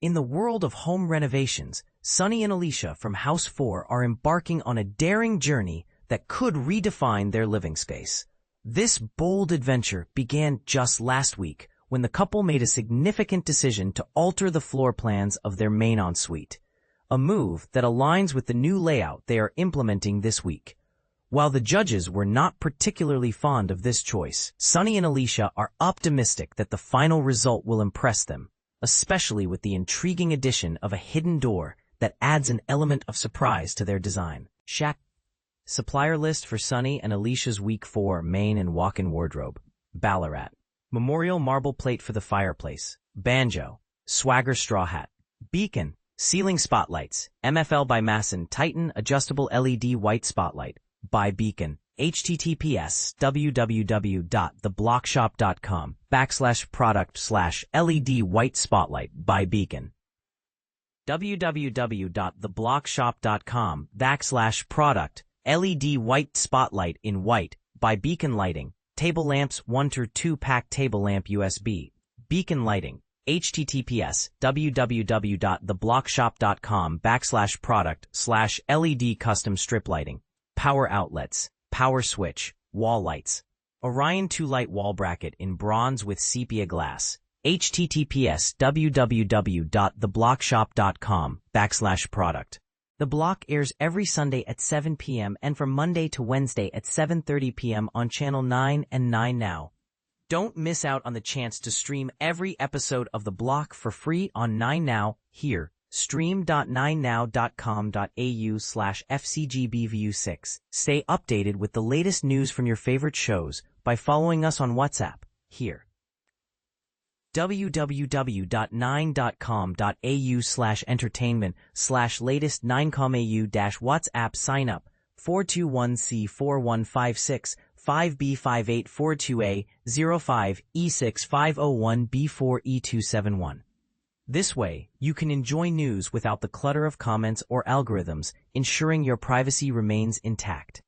In the world of home renovations, Sonny and Alicia from House 4 are embarking on a daring journey that could redefine their living space. This bold adventure began just last week when the couple made a significant decision to alter the floor plans of their main ensuite, a move that aligns with the new layout they are implementing this week. While the judges were not particularly fond of this choice, Sonny and Alicia are optimistic that the final result will impress them, especially with the intriguing addition of a hidden door that adds an element of surprise to their design. Supplier list for Sonny and Alicia's Week 4 main and walk-in wardrobe. Ballarat. Memorial marble plate for the fireplace. Banjo. Swagger straw hat. Beacon. Ceiling spotlights. MFL by Masson Titan adjustable LED white spotlight. By Beacon. https www.theblockshop.com/product/LED white spotlight by Beacon. www.theblockshop.com/product LED white spotlight in white by Beacon Lighting. Table lamps 1-2 pack table lamp USB. Beacon Lighting. https www.theblockshop.com/product/LED custom strip lighting. Power outlets. Power switch. Wall lights. Orion 2-light wall bracket in bronze with sepia glass. https www.theblockshop.com/product. The Block airs every Sunday at 7 p.m. and from Monday to Wednesday at 7:30 p.m. on Channel 9 and 9 Now. Don't miss out on the chance to stream every episode of The Block for free on 9 Now here. Stream.9now.com.au/FCGBView6. Stay updated with the latest news from your favorite shows by following us on WhatsApp here. www.9.com.au/entertainment/latest 9comau-WhatsApp sign up 421C4156 5B5842A 05E6501B4E271. This way, you can enjoy news without the clutter of comments or algorithms, ensuring your privacy remains intact.